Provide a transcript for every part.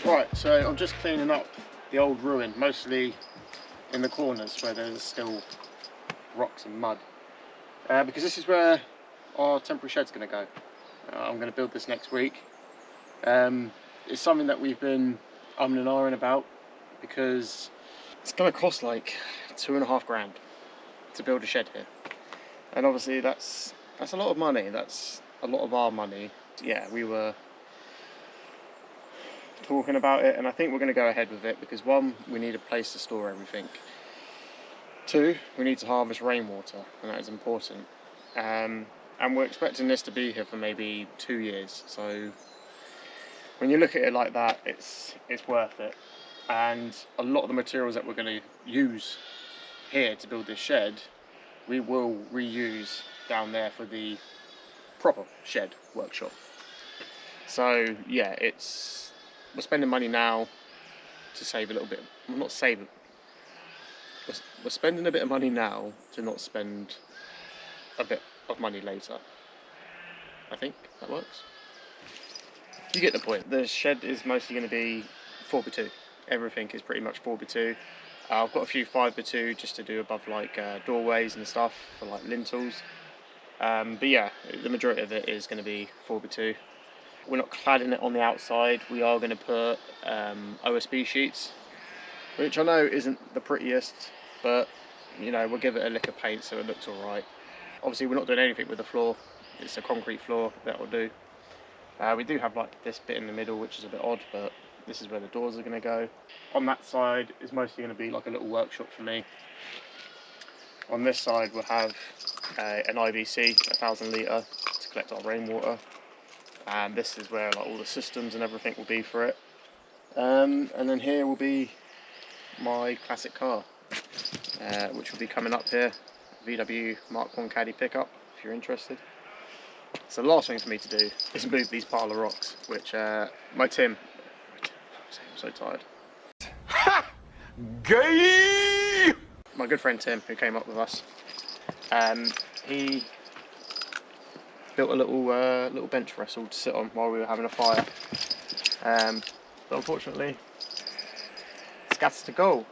Right, so I'm just cleaning up the old ruin, mostly in the corners where there's still rocks and mud. Because this is where our temporary shed's going to go. I'm going to build this next week. It's something that we've been umming and ahhing about because it's going to cost like £2,500 to build a shed here. And obviously that's a lot of money, that's a lot of our money. Yeah, we were talking about it and I think we're going to go ahead with it because one, we need a place to store everything. Two, we need to harvest rainwater and that is important. And we're expecting this to be here for maybe 2 years, so when you look at it like that, it's worth it. And a lot of the materials that we're going to use here to build this shed, we will reuse down there for the proper shed workshop. So yeah, we're spending money now to save a little bit. Well, not save it. We're spending a bit of money now to not spend a bit of money later. I think that works. You get the point. The shed is mostly going to be 4x2. Everything is pretty much 4x2. I've got a few 5x2 just to do above like doorways and stuff for like lintels. But yeah, the majority of it is going to be 4x2. We're not cladding it on the outside. We are going to put OSB sheets, which I know isn't the prettiest, but you know, we'll give it a lick of paint so it looks alright. Obviously we're not doing anything with the floor. It's a concrete floor, that will do. We do have like this bit in the middle which is a bit odd, but this is where the doors are going to go. On that side is mostly going to be like a little workshop for me. On this side we'll have an IBC, 1,000 litre, to collect our rainwater. And this is where like all the systems and everything will be for it. And then here will be my classic car, which will be coming up here, VW Mark 1 Caddy pickup, if you're interested. So the last thing for me to do is move these pile of rocks, which my Tim, I'm so tired. Ha! Gay! My good friend Tim, who came up with us, he built a little bench wrestle to sit on while we were having a fire. But unfortunately, it's got to go.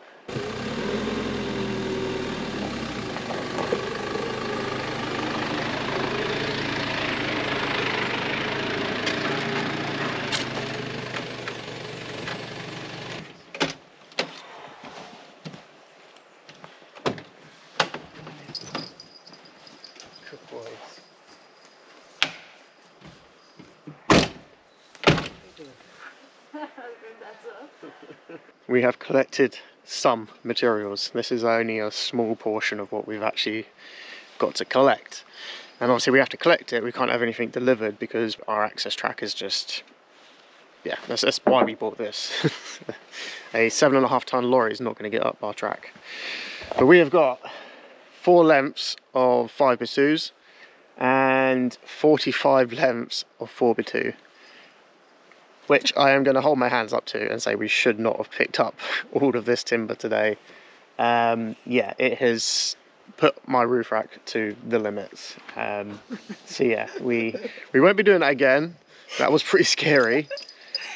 We have collected some materials. This is only a small portion of what we've actually got to collect. And obviously we have to collect it, we can't have anything delivered because our access track is just, yeah, that's why we bought this. A 7.5 ton lorry is not going to get up our track. But we have got 4 lengths of 5x2s and 45 lengths of 4x2. Which I am going to hold my hands up to and say we should not have picked up all of this timber today. Yeah, it has put my roof rack to the limits. So yeah, we won't be doing that again. That was pretty scary.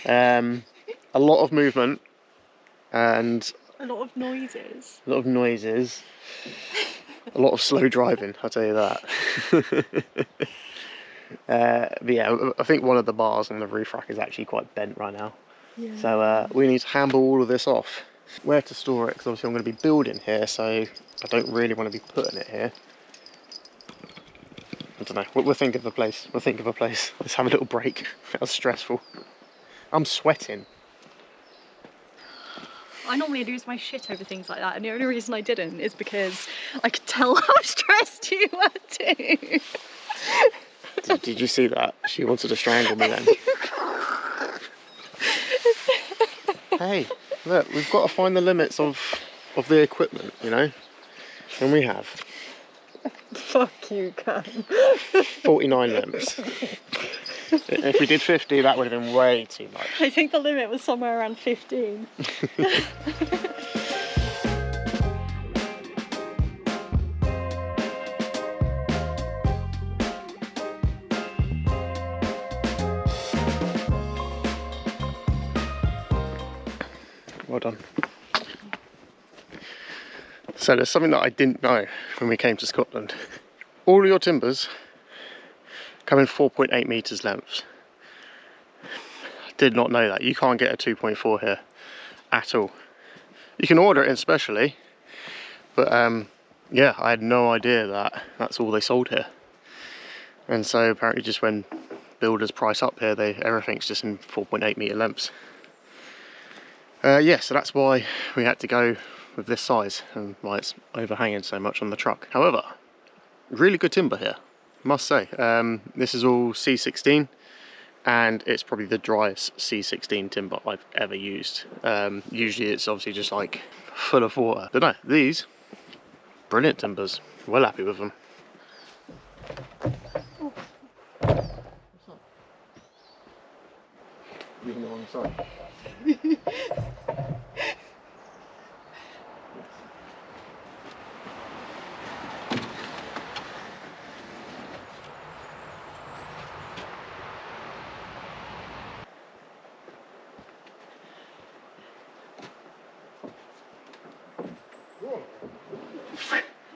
A lot of movement and a lot of noises. A lot of noises. A lot of slow driving, I'll tell you that. But yeah, I think one of the bars on the roof rack is actually quite bent right now. Yeah. So we need to handle all of this off. Where to store it, because obviously I'm going to be building here, so I don't really want to be putting it here. I don't know, we'll think of a place. We'll think of a place. Let's have a little break. That was stressful. I'm sweating. I normally lose my shit over things like that, and the only reason I didn't is because I could tell how stressed you were too. Did you see that? She wanted to strangle me then. Hey, look, we've got to find the limits of the equipment, you know? And we have. Fuck you, Cam. 49 lengths. If we did 50, that would have been way too much. I think the limit was somewhere around 15. done. So there's something that I didn't know when we came to Scotland. All of your timbers come in 4.8 metres lengths. I did not know that. You can't get a 2.4 here at all. You can order it in specially, but yeah, I had no idea that that's all they sold here. And so apparently just when builders price up here, everything's just in 4.8 metre lengths. Yeah, so that's why we had to go with this size and why it's overhanging so much on the truck. However, really good timber here, must say. This is all C16 and it's probably the driest C16 timber I've ever used. Usually it's obviously just like full of water. But no, these, brilliant timbers. Well happy with them. You're on the wrong side.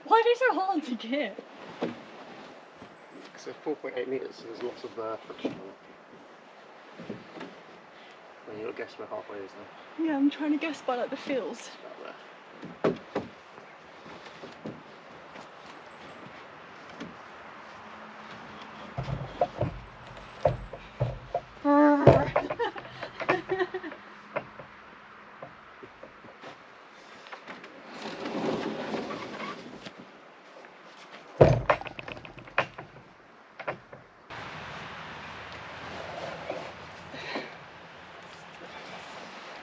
Why are they so hard to get? So 4.8 metres, so there's lots of friction on it. And you'll guess we're halfway, isn't it? Yeah, I'm trying to guess by like the feels. About there.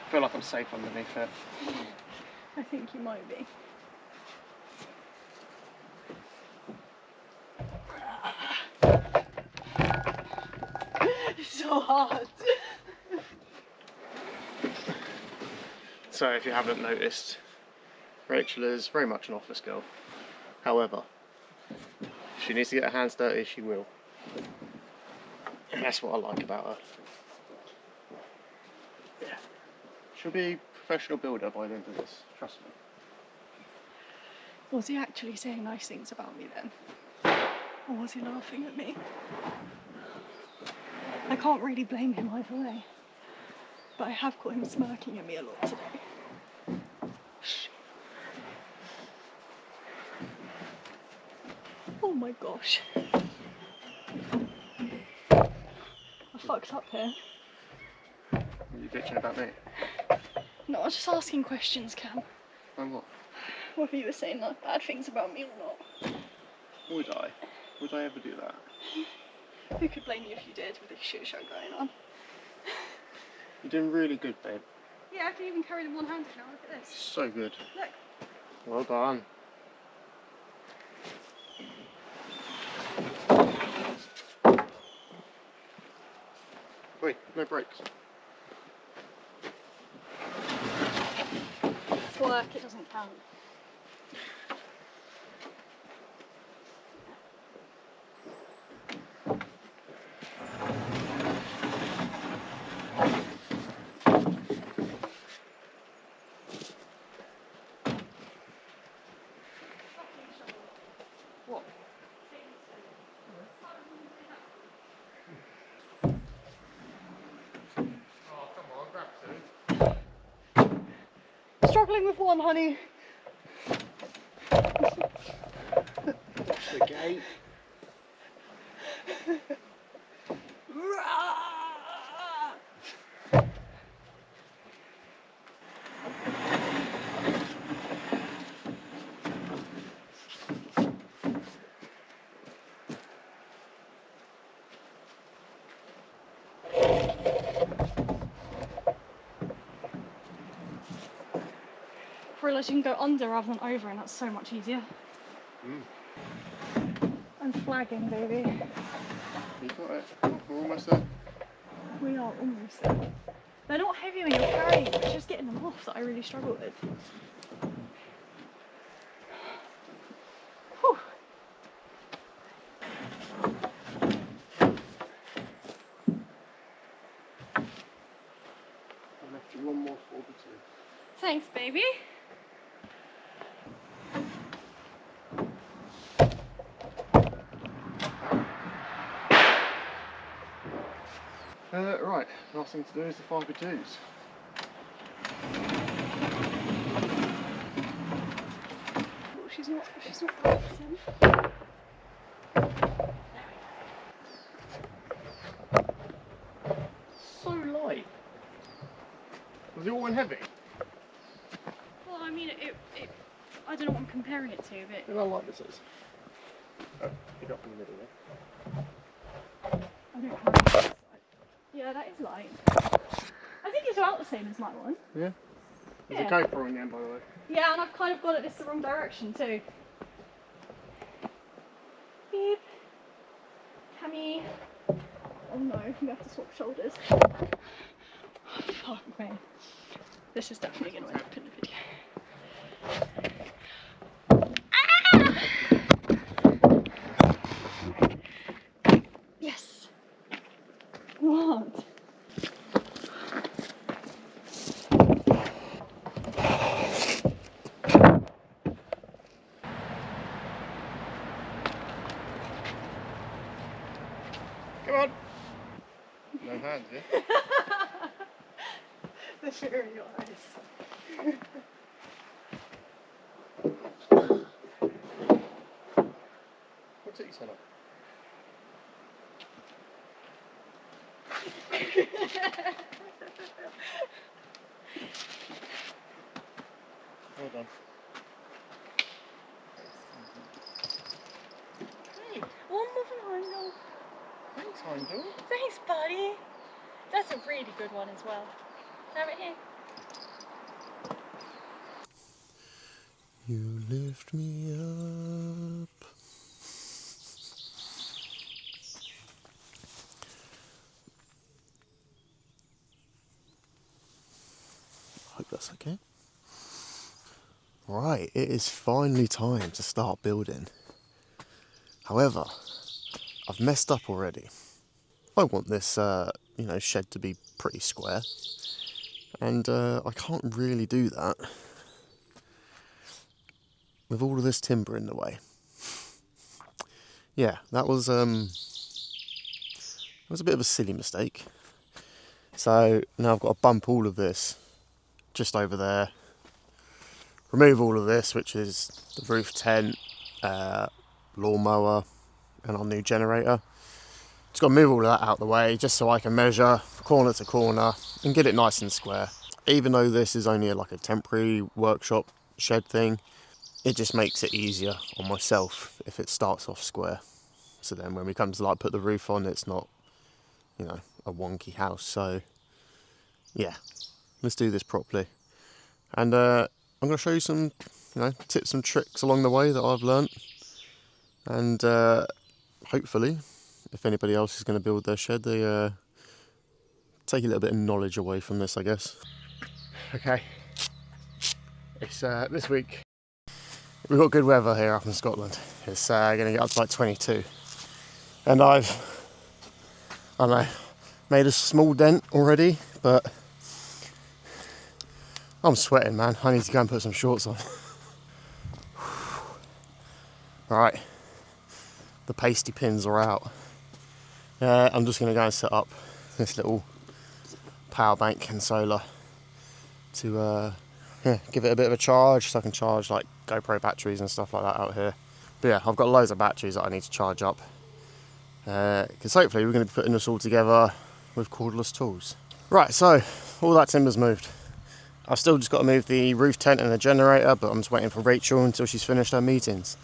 I feel like I'm safe underneath it. I think you might be. It's so hard. So if you haven't noticed, Rachel is very much an office girl. However, if she needs to get her hands dirty, she will. And that's what I like about her. Yeah. She'll be a professional builder by the end of this, trust me. Was he actually saying nice things about me then? Or was he laughing at me? I can't really blame him either way. But I have caught him smirking at me a lot today. Oh my gosh. I fucked up here. Are you bitching about me? No, I was just asking questions, Cam. And what? Whether you were saying like bad things about me or not. Would I? Would I ever do that? Who could blame you if you did with this shit show going on? You're doing really good, babe. Yeah, I can even carry them one-handed now, look at this. So good. Look. Well done. Wait, no brakes. It's work, it doesn't count. What? Oh, come on, grab two. Struggling with one, honey. The gate. I realise you can go under rather than over, and that's so much easier. I'm flagging, baby. You got it. We're almost there. We are almost there. They're not heavy when you're carrying them, it's just getting them off that I really struggle with. Whew. I left you one more 42. Thanks, baby. Right, last thing to do is the fibre twos. Oh, she's not relaxing. So light. Was it all in heavy? Well, I mean, I don't know what I'm comparing it to, but... How light this is? Oh, pick up in the middle there. I don't know. Yeah, that is light. I think it's about the same as my one. Yeah? There's Yeah. a GoPro in the end, by the way. Yeah, and I've kind of got it this the wrong direction too. Beep. Cammy. Oh no, we have to swap shoulders. Fuck me. This is definitely going to end up in the video. Yes. What? Come on! No hands, yeah? The sugar in your eyes. What's it you set up? Well done. Hey, one more from Heindel. Thanks, Heindel. Thanks, buddy. That's a really good one as well. Have it here. You lift me up. I hope that's okay. Right, it is finally time to start building. However, I've messed up already. I want this, shed to be pretty square, and I can't really do that with all of this timber in the way. Yeah, that was a bit of a silly mistake. So now I've got to bump all of this just over there, remove all of this, which is the roof tent, lawnmower, and our new generator. Just got to move all of that out of the way just so I can measure corner to corner and get it nice and square. Even though this is only like a temporary workshop shed thing, it just makes it easier on myself if it starts off square. So then when we come to like put the roof on, it's not, a wonky house. So yeah, let's do this properly. And I'm going to show you some, tips and tricks along the way that I've learnt. And hopefully, if anybody else is going to build their shed, they take a little bit of knowledge away from this, I guess. Okay, it's this week. We've got good weather here up in Scotland. It's going to get up to like 22. And I don't know, made a small dent already, but I'm sweating, man. I need to go and put some shorts on. Right, the pasty pins are out. I'm just going to go and set up this little power bank and solar to give it a bit of a charge, so I can charge like GoPro batteries and stuff like that out here. But yeah, I've got loads of batteries that I need to charge up, because hopefully we're going to be putting this all together with cordless tools. Right, so all that timber's moved. I've still just got to move the roof tent and the generator, but I'm just waiting for Rachel until she's finished her meetings.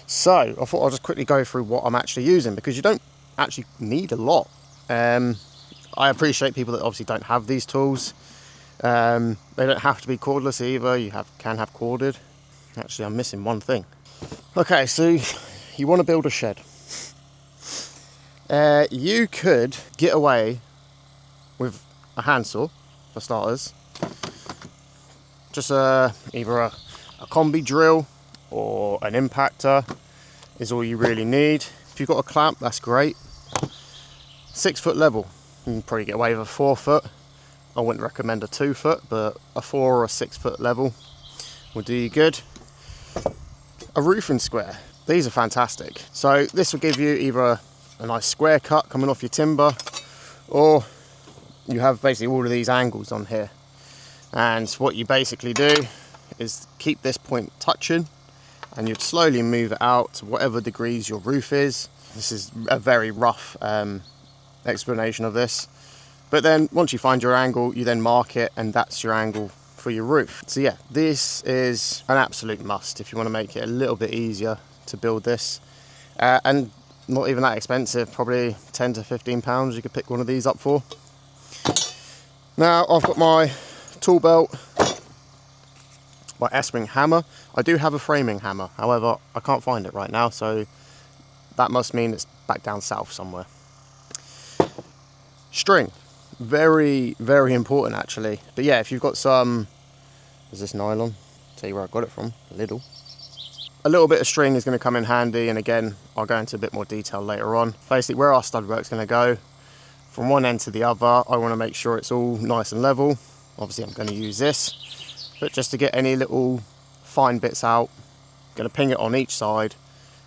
So I thought I'll just quickly go through what I'm actually using, because you don't actually need a lot. I appreciate people that obviously don't have these tools. They don't have to be cordless either. You can have corded. Actually, I'm missing one thing. Okay, so you want to build a shed. You could get away with a handsaw for starters. Just either a combi drill or an impactor is all you really need. If you've got a clamp, that's great. 6 foot level, you can probably get away with a 4 foot. I wouldn't recommend a 2 foot, but a 4 or a 6 foot level will do you good. A roofing square. These are fantastic. So this will give you either a nice square cut coming off your timber, or you have basically all of these angles on here. And what you basically do is keep this point touching, and you'd slowly move it out to whatever degrees your roof is. This is a very rough explanation of this. But then once you find your angle, you then mark it, and that's your angle for your roof. So yeah, this is an absolute must if you want to make it a little bit easier to build this. And not even that expensive, probably 10 to 15 pounds you could pick one of these up for. Now I've got my tool belt, my S-ring hammer. I do have a framing hammer, however I can't find it right now, so that must mean it's back down south somewhere. String. Very, very important actually. But yeah, if you've got some, is this nylon? Tell you where I got it from, Lidl. A little bit of string is going to come in handy, and again, I'll go into a bit more detail later on. Basically, where our stud work's going to go, from one end to the other, I want to make sure it's all nice and level. Obviously, I'm going to use this, but just to get any little fine bits out, I'm going to ping it on each side,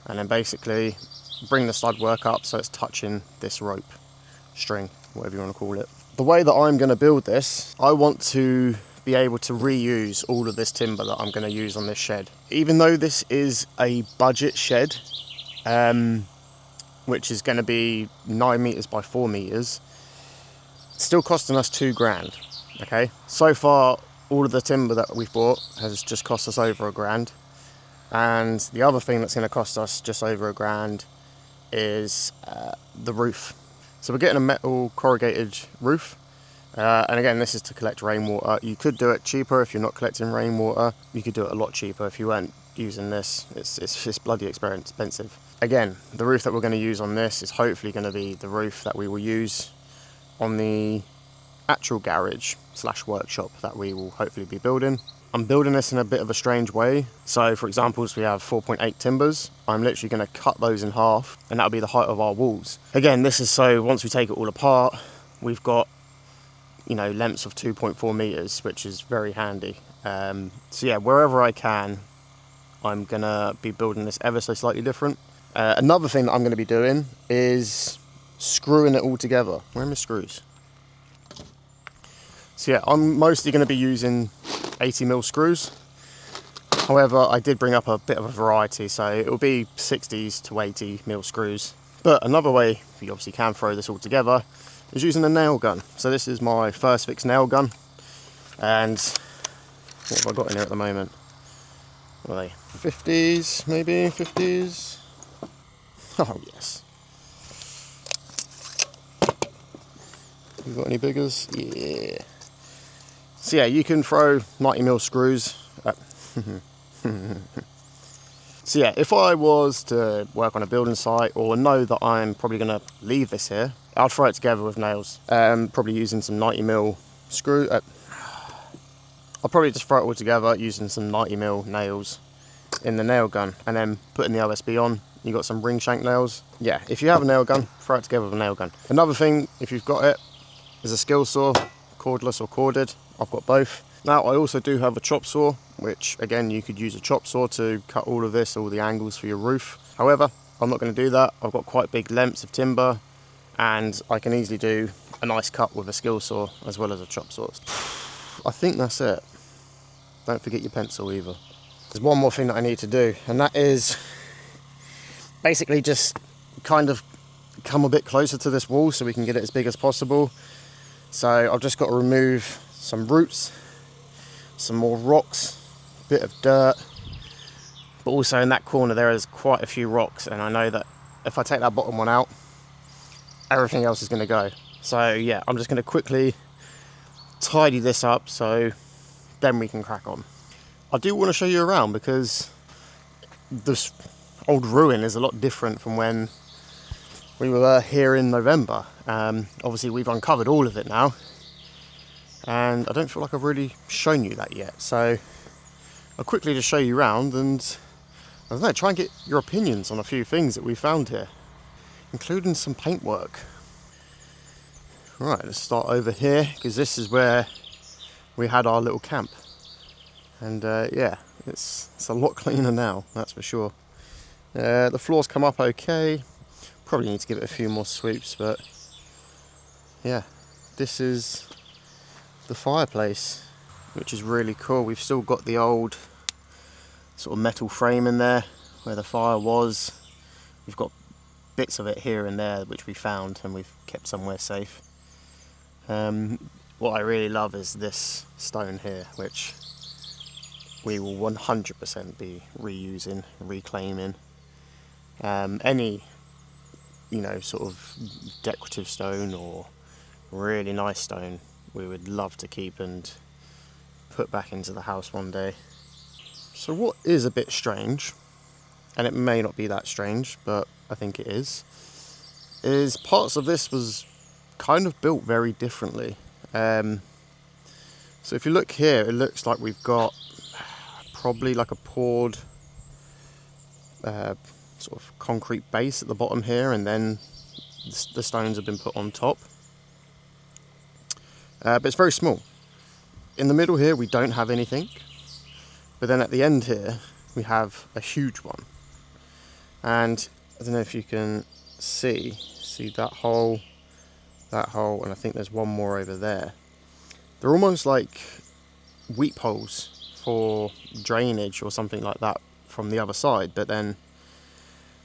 and then basically bring the stud work up so it's touching this rope, string, whatever you want to call it. The way that I'm going to build this, I want to be able to reuse all of this timber that I'm going to use on this shed. Even though this is a budget shed, which is going to be 9 meters by 4 meters, it's still costing us 2 grand. Okay, so far all of the timber that we've bought has just cost us over £1,000, and the other thing that's going to cost us just over £1,000 is the roof. So we're getting a metal corrugated roof, and again, this is to collect rainwater. You could do it cheaper if you're not collecting rainwater. You could do it a lot cheaper if you weren't using this. It's bloody expensive. Again, the roof that we're going to use on this is hopefully going to be the roof that we will use on the actual garage / workshop that we will hopefully be building. I'm building this in a bit of a strange way. So for example, we have 4.8 timbers. I'm literally going to cut those in half, and that'll be the height of our walls. Again, this is so once we take it all apart, we've got, you know, lengths of 2.4 meters, which is very handy. So yeah, wherever I can, I'm gonna be building this ever so slightly different. Another thing that I'm gonna be doing is screwing it all together. Where are my screws? So yeah, I'm mostly gonna be using 80mm screws. However, I did bring up a bit of a variety, so it'll be 60s to 80mm screws. But another way you obviously can throw this all together is using a nail gun. So this is my First Fix nail gun, and what have I got in here at the moment? What are they? 50s, maybe 50s. Oh yes. You got any biggers? Yeah. So yeah, you can throw 90mm screws. So yeah, if I was to work on a building site or know that I'm probably going to leave this here, I'll throw it together with nails. Probably using some 90mm screw. I'll probably just throw it all together using some 90mm nails in the nail gun, and then putting the OSB on. You got some ring shank nails. Yeah, if you have a nail gun, throw it together with a nail gun. Another thing, if you've got it, is a skill saw, cordless or corded. I've got both. Now I also do have a chop saw, which again you could use a chop saw to cut all of this, all the angles for your roof. However, I'm not going to do that. I've got quite big lengths of timber, and I can easily do a nice cut with a skill saw as well as a chop saw. I think that's it. Don't forget your pencil either. There's one more thing that I need to do, and that is basically just kind of come a bit closer to this wall so we can get it as big as possible. So I've just got to remove some roots, some more rocks, a bit of dirt, but also in that corner there is quite a few rocks, and I know that if I take that bottom one out, everything else is going to go. So yeah, I'm just going to quickly tidy this up so then we can crack on. I do want to show you around because this old ruin is a lot different from when we were here in November. Obviously we've uncovered all of it now, and I don't feel like I've really shown you that yet. So I'll quickly just show you around and, I don't know, try and get your opinions on a few things that we found here, including some paintwork. Right, let's start over here because this is where we had our little camp. And yeah, it's a lot cleaner now, that's for sure. The floors come up okay. Probably need to give it a few more sweeps, but yeah, this is the fireplace, which is really cool. We've still got the old sort of metal frame in there where the fire was. We've got bits of it here and there which we found and we've kept somewhere safe. What I really love is this stone here, which we will 100% be reusing, reclaiming. Any, you know, sort of decorative stone or really nice stone we would love to keep and put back into the house one day. So what is a bit strange, and it may not be that strange, but I think it is parts of this was kind of built very differently. So if you look here, it looks like we've got probably like a poured sort of concrete base at the bottom here, and then the stones have been put on top. But it's very small. In the middle here we don't have anything, but then at the end here we have a huge one. And I don't know if you can see that hole, and I think there's one more over there. They're almost like weep holes for drainage or something like that from the other side, but then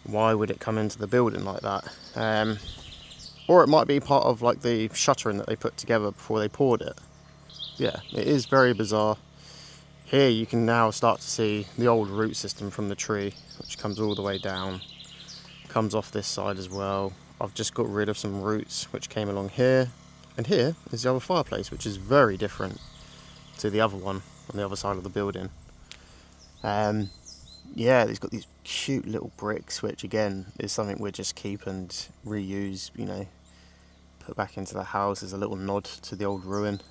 why would it come into the building like that? Or it might be part of like the shuttering that they put together before they poured it. Yeah, it is very bizarre. Here you can now start to see the old root system from the tree, which comes all the way down, comes off this side as well. I've just got rid of some roots which came along here, and here is the other fireplace, which is very different to the other one on the other side of the building. Yeah, it's got these cute little bricks, which again is something we'll just keep and reuse, you know, put back into the house as a little nod to the old ruin.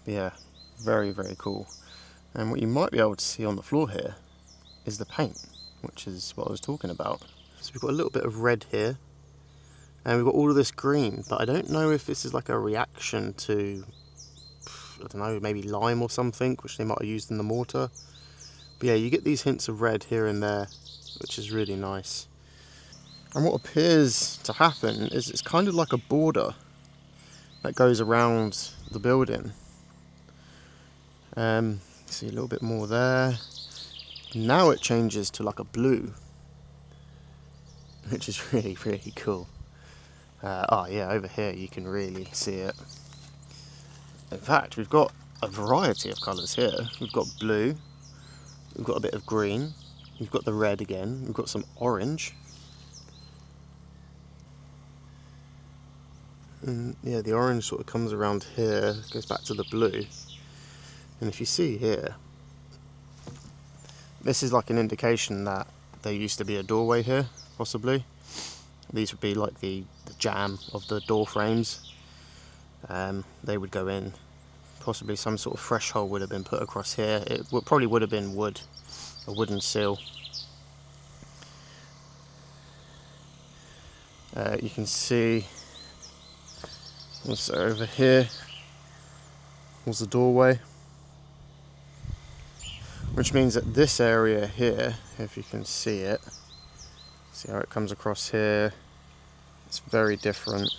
But yeah, very, very cool. And what you might be able to see on the floor here is the paint, which is what I was talking about. So we've got a little bit of red here, and we've got all of this green, but I don't know if this is like a reaction to, I don't know, maybe lime or something, which they might have used in the mortar. But yeah, you get these hints of red here and there, which is really nice. And what appears to happen is it's kind of like a border that goes around the building. See a little bit more there. Now it changes to like a blue, which is really, really cool. Oh yeah, over here you can really see it. In fact, we've got a variety of colours here. We've got blue, we've got a bit of green, we've got the red again, we've got some orange. And yeah, the orange sort of comes around here, goes back to the blue. And if you see here, this is like an indication that there used to be a doorway here, possibly. These would be like the jamb of the door frames. They would go in. Possibly some sort of threshold would have been put across here. It probably would have been wood, a wooden sill. You can see also over here was the doorway, which means that this area here, if you can see it, see how it comes across here, it's very different,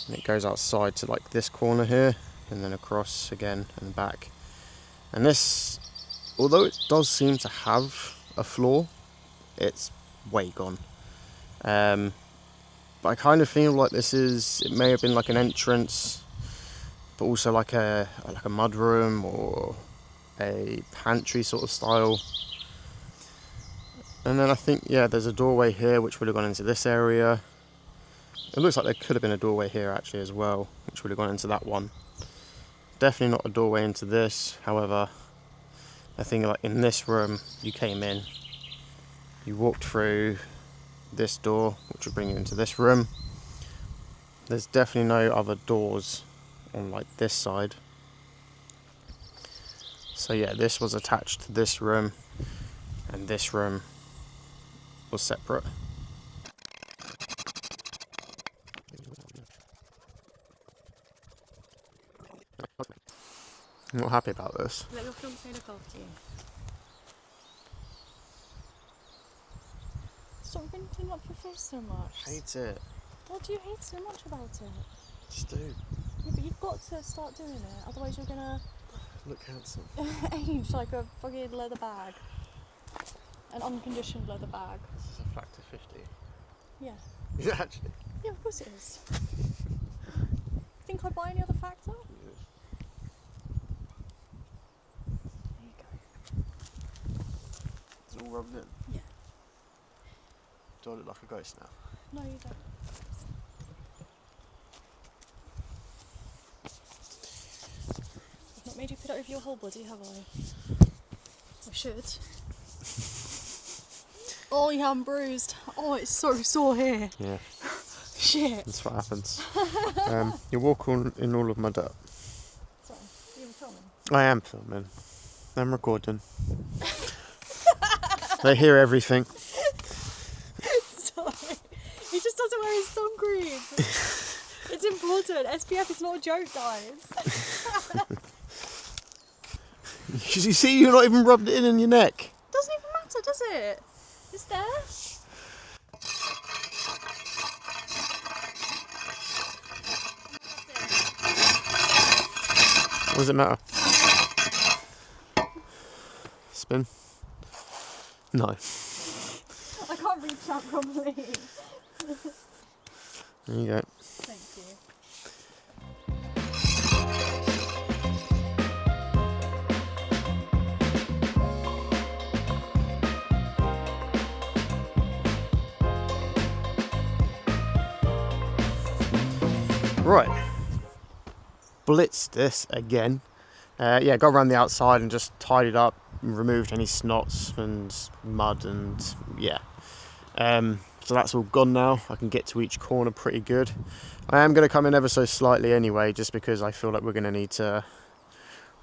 and it goes outside to like this corner here, and then across again and back. And this, although it does seem to have a floor, it's way gone. But I kind of feel like it may have been like an entrance, but also like a mud room or a pantry sort of style. And then I think, yeah, there's a doorway here which would have gone into this area. It looks like there could have been a doorway here actually as well, which would have gone into that one. Definitely not a doorway into this. However, I think like in this room you came in, you walked through this door, which would bring you into this room. There's definitely no other doors on like this side. So yeah, this was attached to this room, and this room was separate. I'm not happy about this. Let your fiance look after you. Stop rinsing up your face so much. Hate it. What do you hate so much about it? Just do. Yeah, but you've got to start doing it, otherwise you're gonna Look handsome. age like a fucking leather bag. An unconditioned leather bag. This is a factor 50. Yeah. Is it actually? Yeah, of course it is. Think I'd buy any other factor? There you go. It's all rubbed in. Yeah. Do I look like a ghost now? No, you don't. I've not made you put it over your whole body, have I? I should. Oh, yeah, I'm bruised. Oh, it's so sore here. Yeah. Shit. That's what happens. You walk in all of my dirt. Sorry, you were filming? I am filming. I'm recording. They hear everything. Sorry. He just doesn't wear his sun cream. It's important. SPF is not a joke, guys. You see, you're not even rubbed it in your neck. Doesn't even matter, does it? It's there. What does it matter? Spin? No. I can't reach that properly. There you go. Thank you. Right. Blitzed this again. Yeah, got around the outside and just tidied up, and removed any snots and mud and yeah. So that's all gone now. I can get to each corner pretty good. I am going to come in ever so slightly anyway, just because I feel like we're going to need to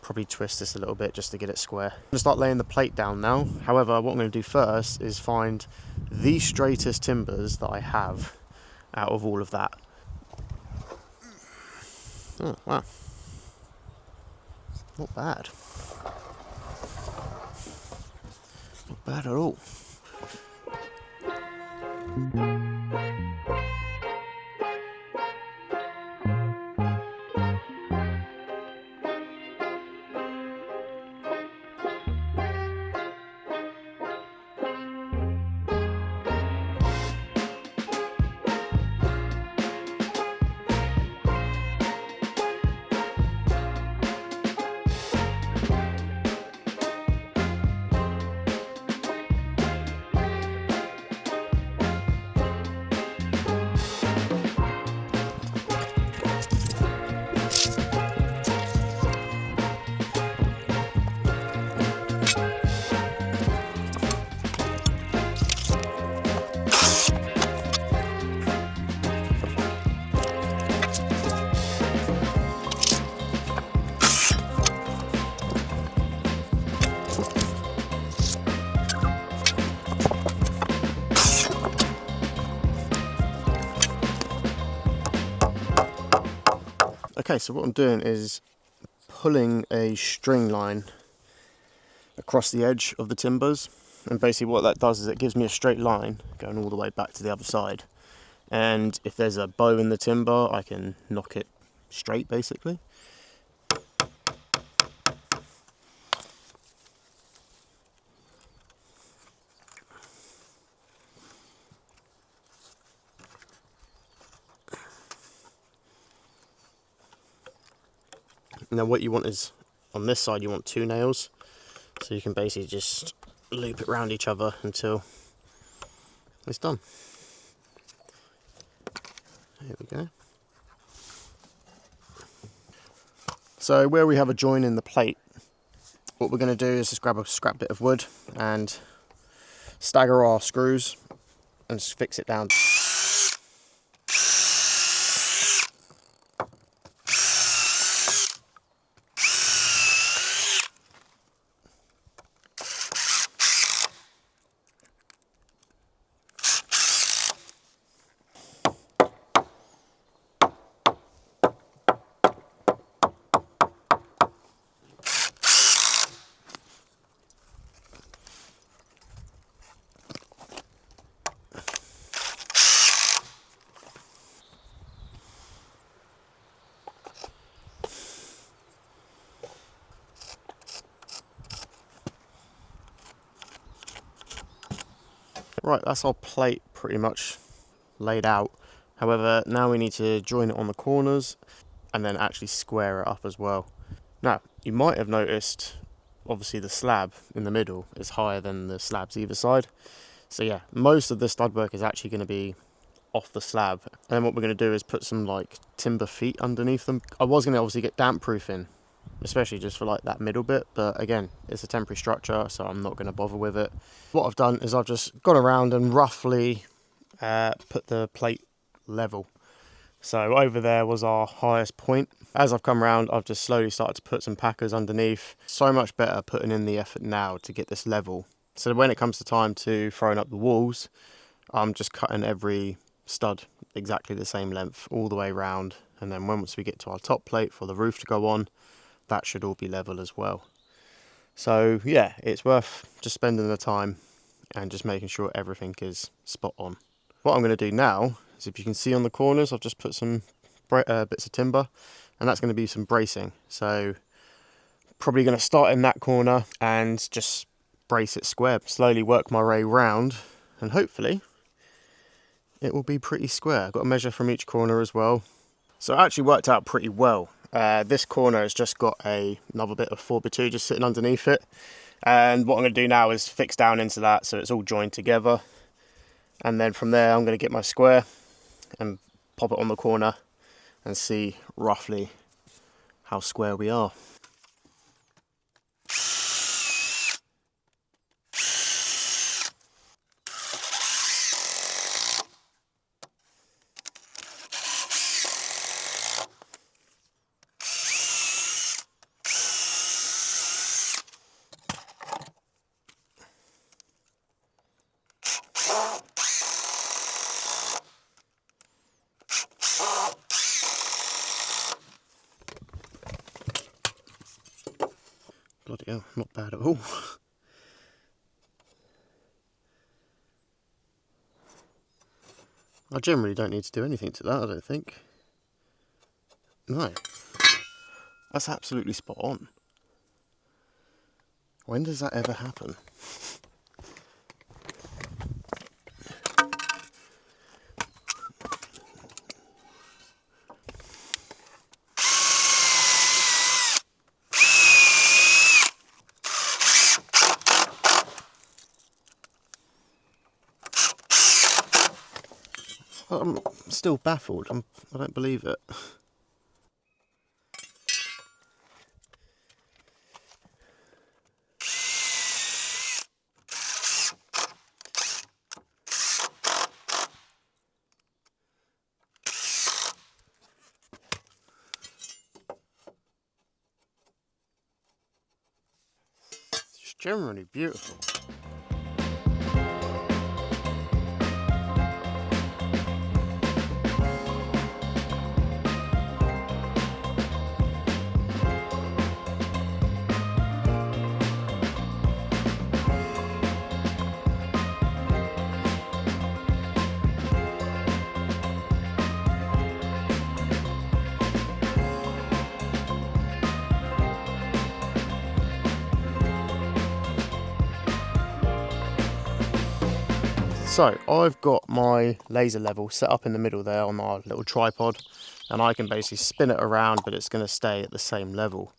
probably twist this a little bit just to get it square. I'm going to start laying the plate down now. However, what I'm going to do first is find the straightest timbers that I have out of all of that. Oh, wow. Not bad. Not bad at all. Okay, so what I'm doing is pulling a string line across the edge of the timbers, and basically what that does is it gives me a straight line going all the way back to the other side, and if there's a bow in the timber I can knock it straight basically. Now what you want is, on this side you want 2 nails, so you can basically just loop it around each other until it's done. There we go. So where we have a join in the plate, what we're going to do is just grab a scrap bit of wood and stagger our screws and just fix it down. Right, that's our plate pretty much laid out. However, now we need to join it on the corners and then actually square it up as well. Now, you might have noticed, obviously the slab in the middle is higher than the slabs either side. So yeah, most of the stud work is actually going to be off the slab. And then what we're going to do is put some like timber feet underneath them. I was going to obviously get damp proof in, especially just for like that middle bit, but again, it's a temporary structure, so I'm not going to bother with it. What I've done is I've just gone around and roughly put the plate level. So over there was our highest point. As I've come around, I've just slowly started to put some packers underneath. So much better putting in the effort now to get this level. So when it comes to time to throwing up the walls, I'm just cutting every stud exactly the same length all the way around. And then once we get to our top plate for the roof to go on, that should all be level as well. So yeah, it's worth just spending the time and just making sure everything is spot on. What I'm going to do now is, if you can see on the corners, I've just put some bits of timber, and that's going to be some bracing. So probably going to start in that corner and just brace it square, slowly work my way round, and hopefully it will be pretty square. I've got a measure from each corner as well. So it actually worked out pretty well. This corner has just got another bit of 4x2 just sitting underneath it. And what I'm going to do now is fix down into that so it's all joined together. And then from there I'm going to get my square and pop it on the corner and see roughly how square we are. Bloody hell, not bad at all. I generally don't need to do anything to that, I don't think. No. That's absolutely spot on. When does that ever happen? I'm still baffled. I don't believe it. It's generally beautiful. So I've got my laser level set up in the middle there on our little tripod, and I can basically spin it around, but it's going to stay at the same level.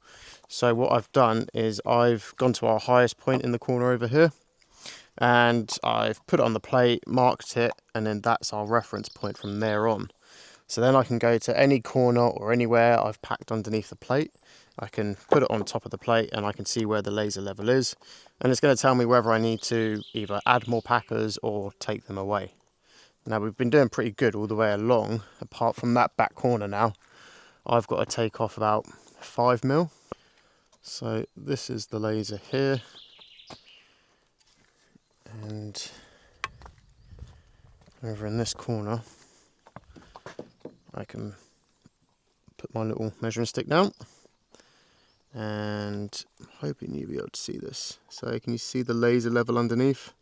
So what I've done is I've gone to our highest point in the corner over here, and I've put it on the plate, marked it, and then that's our reference point from there on. So then I can go to any corner or anywhere I've packed underneath the plate. I can put it on top of the plate and I can see where the laser level is. And it's going to tell me whether I need to either add more packers or take them away. Now we've been doing pretty good all the way along, apart from that back corner now. I've got to take off about 5mm. So this is the laser here. And over in this corner, I can put my little measuring stick down, and I'm hoping you'll be able to see this. So can you see the laser level underneath?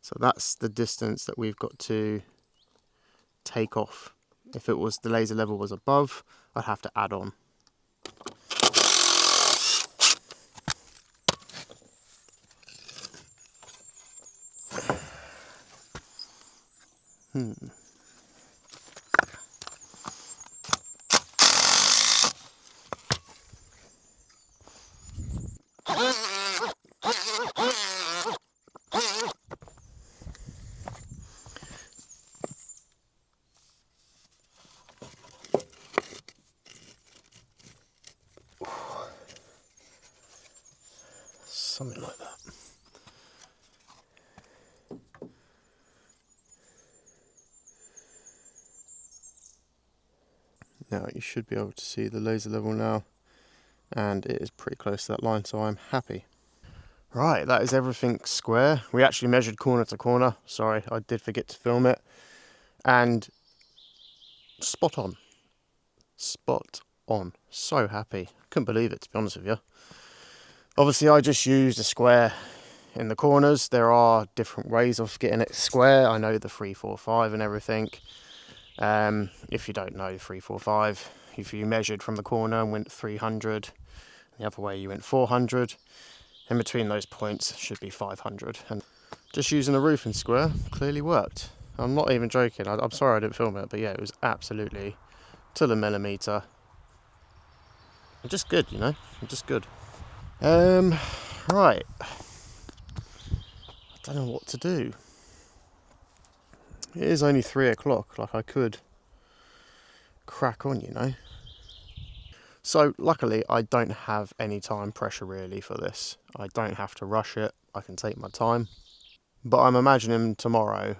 So that's the distance that we've got to take off. If it was the laser level was above, I'd have to add on. Something like that. Now you should be able to see the laser level now, and it is pretty close to that line, so I'm happy. Right, that is everything square. We actually measured corner to corner. Sorry, I did forget to film it. And spot on. Spot on. So happy. Couldn't believe it, to be honest with you. Obviously, I just used a square in the corners. There are different ways of getting it square. I know the 3, 4, 5 and everything. If you don't know 3, 4, 5, if you measured from the corner and went 300, the other way you went 400, in between those points should be 500. And just using a roofing square clearly worked. I'm not even joking. I'm sorry I didn't film it, but yeah, it was absolutely to the millimetre. Just good, you know, just good. Right. I don't know what to do. It is only 3 o'clock, like I could crack on, you know. So luckily I don't have any time pressure really for this. I don't have to rush it. I can take my time. But I'm imagining tomorrow,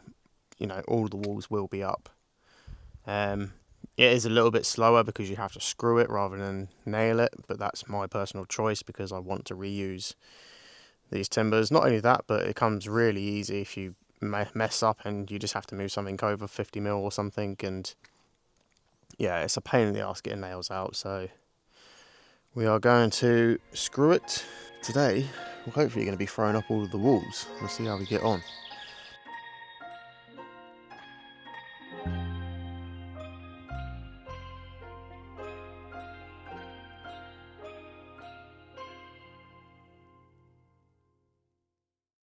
you know, all the walls will be up. It is a little bit slower because you have to screw it rather than nail it, but that's my personal choice because I want to reuse these timbers. Not only that, but it comes really easy if you mess up and you just have to move something over 50mm or something, and yeah, it's a pain in the ass getting nails out, so we are going to screw it. Today, we're hopefully going to be throwing up all of the walls. We'll see how we get on.